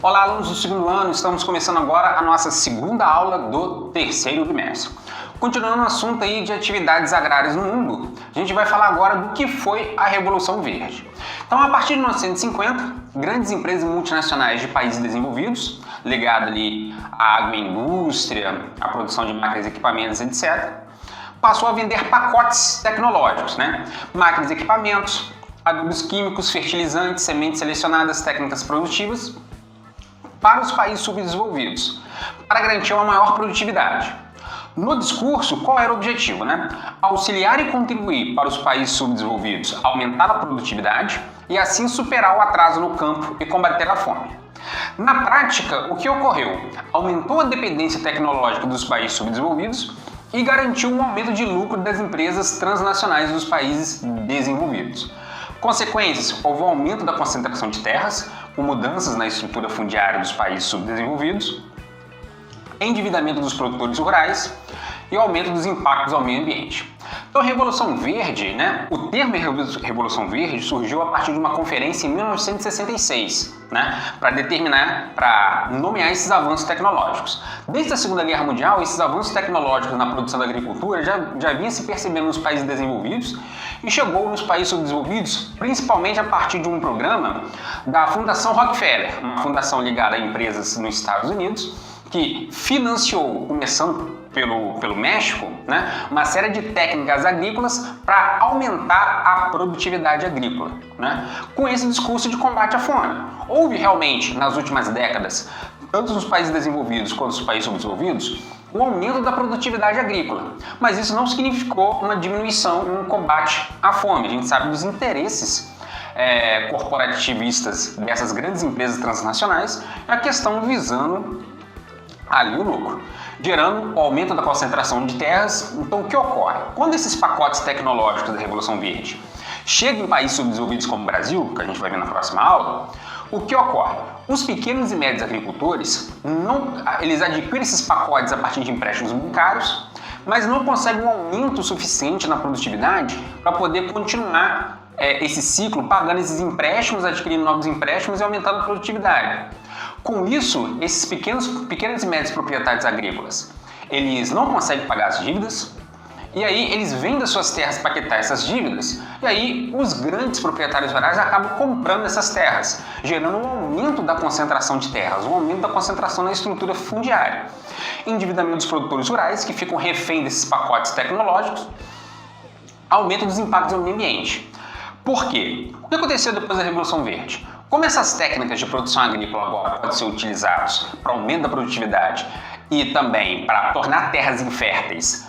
Olá, alunos do segundo ano, estamos começando agora a nossa segunda aula do terceiro bimestre. Continuando o assunto aí de atividades agrárias no mundo, a gente vai falar agora do que foi a Revolução Verde. Então, a partir de 1950, grandes empresas multinacionais de países desenvolvidos, ligadas ali à agroindústria, à produção de máquinas, equipamentos, etc., passou a vender pacotes tecnológicos, máquinas e equipamentos, adubos químicos, fertilizantes, sementes selecionadas, técnicas produtivas, para os países subdesenvolvidos, para garantir uma maior produtividade. No discurso, qual era o objetivo? Auxiliar e contribuir para os países subdesenvolvidos a aumentar a produtividade e assim superar o atraso no campo e combater a fome. Na prática, o que ocorreu? Aumentou a dependência tecnológica dos países subdesenvolvidos e garantiu um aumento de lucro das empresas transnacionais dos países desenvolvidos. Consequências: houve um aumento da concentração de terras, com mudanças na estrutura fundiária dos países subdesenvolvidos, endividamento dos produtores rurais e aumento dos impactos ao meio ambiente. Então, Revolução Verde, o termo Revolução Verde surgiu a partir de uma conferência em 1966, para nomear esses avanços tecnológicos. Desde a Segunda Guerra Mundial, esses avanços tecnológicos na produção da agricultura já vinha se percebendo nos países desenvolvidos e chegou nos países subdesenvolvidos, principalmente a partir de um programa da Fundação Rockefeller, uma fundação ligada a empresas nos Estados Unidos, que financiou, começando pelo México, uma série de técnicas agrícolas para aumentar a produtividade agrícola, com esse discurso de combate à fome. Houve realmente, nas últimas décadas, tanto nos países desenvolvidos quanto nos países subdesenvolvidos, um aumento da produtividade agrícola, mas isso não significou uma diminuição, um combate à fome. A gente sabe dos interesses corporativistas dessas grandes empresas transnacionais, a questão visando ali o lucro, gerando o aumento da concentração de terras. Então, o que ocorre? Quando esses pacotes tecnológicos da Revolução Verde chegam em países subdesenvolvidos como o Brasil, que a gente vai ver na próxima aula, o que ocorre? Os pequenos e médios agricultores, eles adquirem esses pacotes a partir de empréstimos bancários, mas não conseguem um aumento suficiente na produtividade para poder continuar esse ciclo, pagando esses empréstimos, adquirindo novos empréstimos e aumentando a produtividade. Com isso, esses pequenos e médios proprietários agrícolas, eles não conseguem pagar as dívidas, e aí eles vendem suas terras para quitar essas dívidas, e aí os grandes proprietários rurais acabam comprando essas terras, gerando um aumento da concentração de terras, um aumento da concentração na estrutura fundiária. Endividamento dos produtores rurais, que ficam refém desses pacotes tecnológicos, aumento dos impactos no meio ambiente. Por quê? O que aconteceu depois da Revolução Verde? Como essas técnicas de produção agrícola agora podem ser utilizadas para aumento da produtividade e também para tornar terras inférteis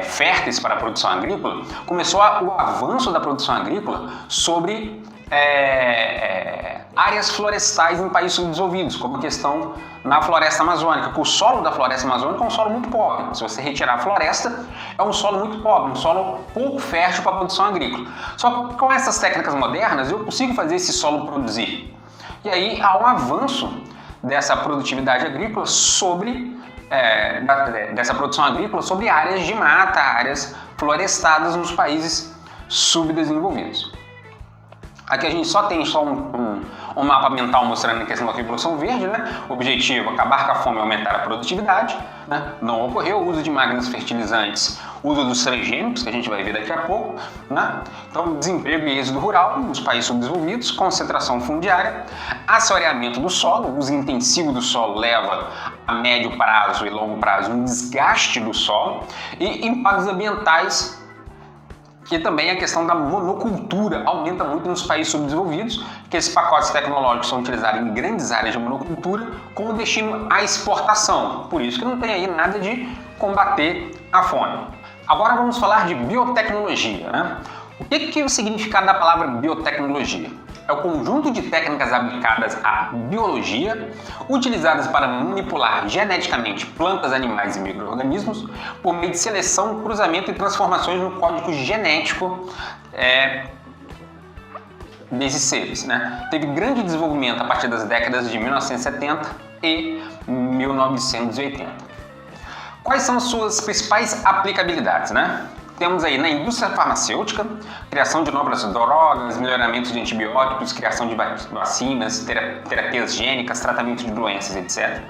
férteis para a produção agrícola, começou o avanço da produção agrícola sobre áreas florestais em países subdesenvolvidos, como a questão na floresta amazônica, que o solo da floresta amazônica é um solo muito pobre. Se você retirar a floresta, é um solo muito pobre, um solo pouco fértil para a produção agrícola. Só que com essas técnicas modernas, eu consigo fazer esse solo produzir. E aí há um avanço dessa produtividade agrícola dessa produção agrícola sobre áreas de mata, áreas florestadas nos países subdesenvolvidos. Aqui a gente só tem um mapa mental mostrando a questão da Revolução Verde, O objetivo: acabar com a fome e aumentar a produtividade, Não ocorreu o uso de máquinas fertilizantes, uso dos transgênicos, que a gente vai ver daqui a pouco, Então, desemprego e êxodo rural nos países subdesenvolvidos, concentração fundiária, assoreamento do solo, o uso intensivo do solo leva a médio prazo e longo prazo um desgaste do solo e impactos ambientais, que também a questão da monocultura aumenta muito nos países subdesenvolvidos, que esses pacotes tecnológicos são utilizados em grandes áreas de monocultura com destino à exportação. Por isso que não tem aí nada de combater a fome. Agora vamos falar de biotecnologia. O que é o significado da palavra biotecnologia? É o conjunto de técnicas aplicadas à biologia, utilizadas para manipular geneticamente plantas, animais e micro-organismos por meio de seleção, cruzamento e transformações no código genético desses seres. Teve grande desenvolvimento a partir das décadas de 1970 e 1980. Quais são as suas principais aplicabilidades? Temos aí na indústria farmacêutica, criação de novas drogas, melhoramento de antibióticos, criação de vacinas, terapias gênicas, tratamento de doenças, etc.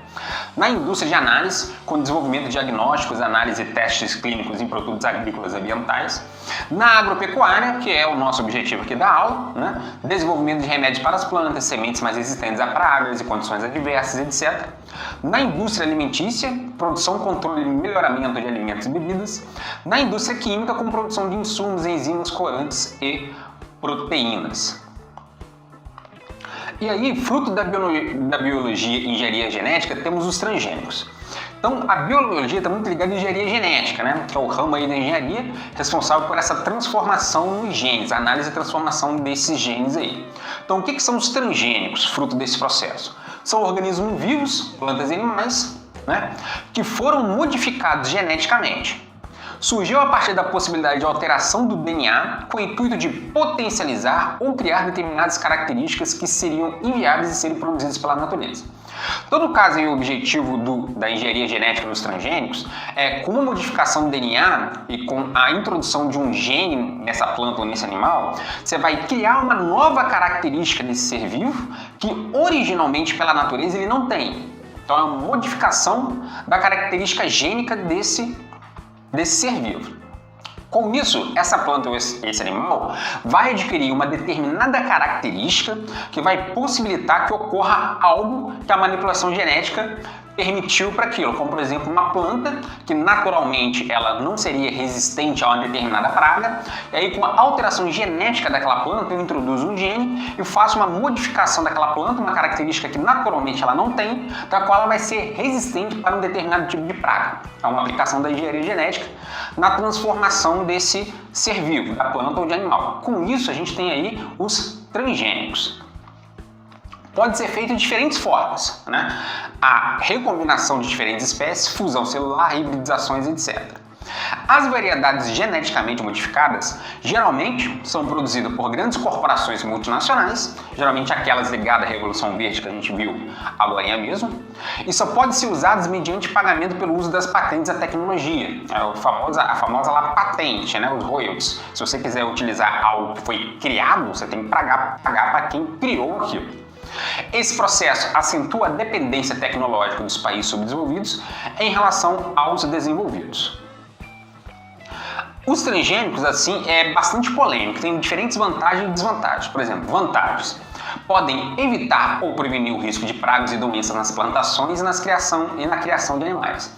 Na indústria de análise, com desenvolvimento de diagnósticos, análise e testes clínicos em produtos agrícolas e ambientais. Na agropecuária, que é o nosso objetivo aqui da aula, né? Desenvolvimento de remédios para as plantas, sementes mais resistentes a pragas e condições adversas, etc. Na indústria alimentícia, produção, controle e melhoramento de alimentos e bebidas. Na indústria química, com produção de insumos, enzimas, corantes e proteínas. E aí, fruto da biologia e engenharia genética, temos os transgênicos. Então, a biologia está muito ligada à engenharia genética, né? Que é o ramo aí da engenharia responsável por essa transformação nos genes, a análise e transformação desses genes aí. Então, o que são os transgênicos, fruto desse processo? São organismos vivos, plantas e animais, né? Que foram modificados geneticamente. Surgiu a partir da possibilidade de alteração do DNA com o intuito de potencializar ou criar determinadas características que seriam inviáveis de serem produzidas pela natureza. Todo caso e o objetivo da engenharia genética nos transgênicos é, com a modificação do DNA e com a introdução de um gene nessa planta ou nesse animal, você vai criar uma nova característica desse ser vivo que originalmente pela natureza ele não tem. Então é uma modificação da característica gênica desse ser vivo. Com isso, essa planta ou esse animal vai adquirir uma determinada característica que vai possibilitar que ocorra algo que a manipulação genética permitiu para aquilo, como por exemplo uma planta que naturalmente ela não seria resistente a uma determinada praga, e aí com a alteração genética daquela planta eu introduzo um gene e faço uma modificação daquela planta, uma característica que naturalmente ela não tem, da qual ela vai ser resistente para um determinado tipo de praga. É uma aplicação da engenharia genética na transformação desse ser vivo, da planta ou de animal. Com isso a gente tem aí os transgênicos. Pode ser feito de diferentes formas, né? A recombinação de diferentes espécies, fusão celular, hibridizações, etc. As variedades geneticamente modificadas geralmente são produzidas por grandes corporações multinacionais, geralmente aquelas ligadas à Revolução Verde que a gente viu agora mesmo, e só podem ser usadas mediante pagamento pelo uso das patentes da tecnologia, a famosa lá, patente, né? Os royalties. Se você quiser utilizar algo que foi criado, você tem que pagar para quem criou aquilo. Esse processo acentua a dependência tecnológica dos países subdesenvolvidos em relação aos desenvolvidos. Os transgênicos, assim, é bastante polêmico, tem diferentes vantagens e desvantagens. Por exemplo, vantagens: podem evitar ou prevenir o risco de pragas e doenças nas plantações e na criação de animais.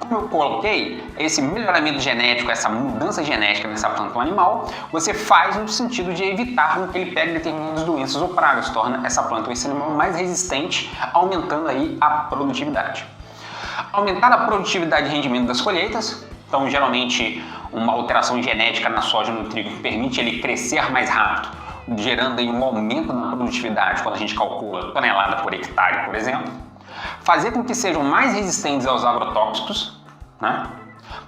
Como eu coloquei, esse melhoramento genético, essa mudança genética nessa planta ou animal, você faz no sentido de evitar que ele pegue determinadas doenças ou pragas, torna essa planta ou esse animal mais resistente, aumentando aí a produtividade. Aumentar a produtividade e rendimento das colheitas. Então, geralmente, uma alteração genética na soja e no trigo permite ele crescer mais rápido, gerando aí um aumento na produtividade quando a gente calcula tonelada por hectare, por exemplo. Fazer com que sejam mais resistentes aos agrotóxicos, né?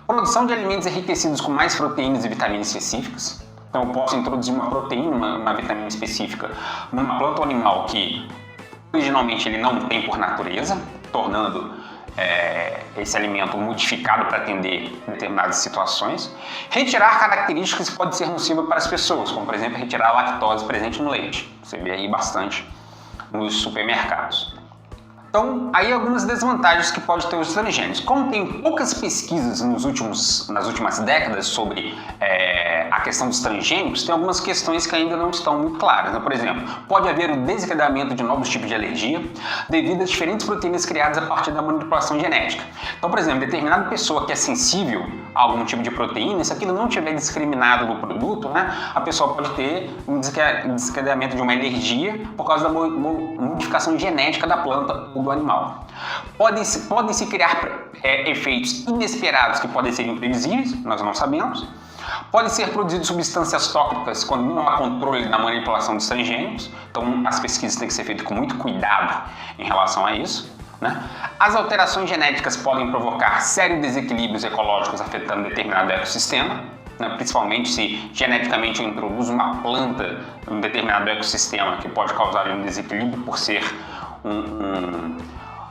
Produção de alimentos enriquecidos com mais proteínas e vitaminas específicas. Então, eu posso introduzir uma proteína, uma vitamina específica numa planta ou animal que originalmente ele não tem por natureza, tornando esse alimento modificado para atender determinadas situações. Retirar características que podem ser nocivas para as pessoas, como por exemplo retirar a lactose presente no leite. Você vê aí bastante nos supermercados. Então, aí algumas desvantagens que pode ter os transgênicos. Como tem poucas pesquisas nas últimas décadas sobre a questão dos transgênicos, tem algumas questões que ainda não estão muito claras, né? Por exemplo, pode haver o desencadeamento de novos tipos de alergia devido a diferentes proteínas criadas a partir da manipulação genética. Então, por exemplo, determinada pessoa que é sensível a algum tipo de proteína, se aquilo não tiver discriminado no produto, né, a pessoa pode ter um desencadeamento de uma alergia por causa da modificação genética da planta ou do animal. Podem se criar efeitos inesperados que podem ser imprevisíveis, nós não sabemos. Podem ser produzidas substâncias tóxicas quando não há controle na manipulação dos transgênicos, então as pesquisas têm que ser feitas com muito cuidado em relação a isso, né? As alterações genéticas podem provocar sérios desequilíbrios ecológicos afetando determinado ecossistema, né? Principalmente se geneticamente eu introduzo uma planta em um determinado ecossistema que pode causar um desequilíbrio por ser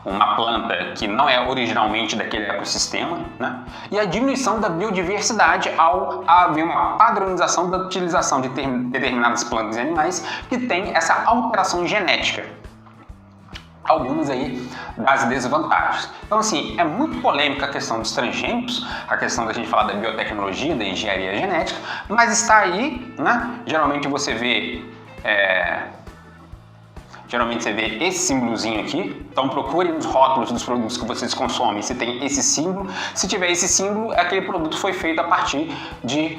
uma planta que não é originalmente daquele ecossistema, né? E a diminuição da biodiversidade ao haver uma padronização da utilização de determinadas plantas e animais que tem essa alteração genética. Algumas aí das desvantagens. Então, assim, é muito polêmica a questão dos transgênicos, a questão da gente falar da biotecnologia, da engenharia genética, mas está aí, né? Geralmente você vê esse símbolozinho aqui, então procure nos rótulos dos produtos que vocês consomem se tem esse símbolo. Se tiver esse símbolo, aquele produto foi feito a partir de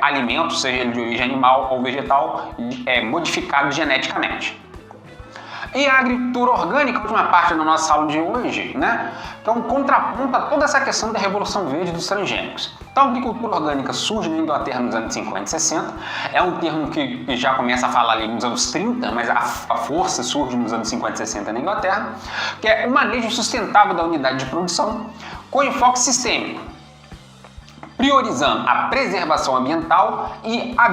alimentos, seja ele de origem animal ou vegetal, modificado geneticamente. E a agricultura orgânica, a última parte da nossa aula de hoje, né? Então contraponta toda essa questão da Revolução Verde dos transgênicos. Então a agricultura orgânica surge na Inglaterra nos anos 50 e 60, é um termo que já começa a falar ali nos anos 30, mas a força surge nos anos 50 e 60 na Inglaterra, que é o manejo sustentável da unidade de produção com enfoque sistêmico, priorizando a preservação ambiental e a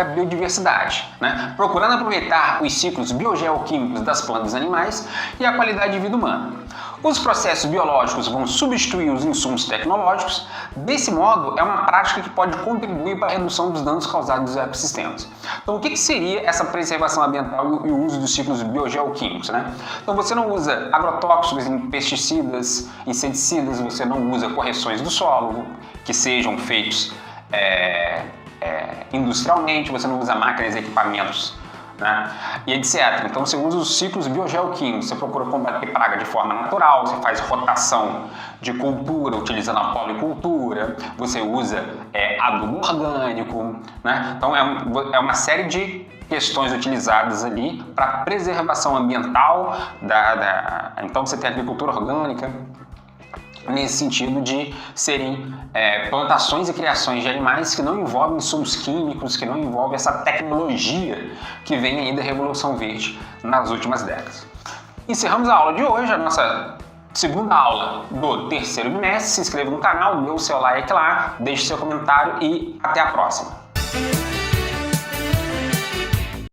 biodiversidade, né? Procurando aproveitar os ciclos biogeoquímicos das plantas e animais e a qualidade de vida humana. Os processos biológicos vão substituir os insumos tecnológicos. Desse modo, é uma prática que pode contribuir para a redução dos danos causados aos ecossistemas. Então, o que seria essa preservação ambiental e o uso dos ciclos biogeoquímicos, né? Então, você não usa agrotóxicos, pesticidas, inseticidas, você não usa correções do solo que sejam feitos industrialmente, você não usa máquinas e equipamentos, né? E etc. Então você usa os ciclos biogeoquímicos, você procura combater praga de forma natural, você faz rotação de cultura utilizando a policultura, você usa adubo orgânico, né? Então é uma série de questões utilizadas ali para preservação ambiental, então você tem a agricultura orgânica, nesse sentido de serem plantações e criações de animais que não envolvem insumos químicos, que não envolvem essa tecnologia que vem aí da Revolução Verde nas últimas décadas. Encerramos a aula de hoje, a nossa segunda aula do terceiro bimestre. Se inscreva no canal, dê o seu like lá, deixe seu comentário e até a próxima.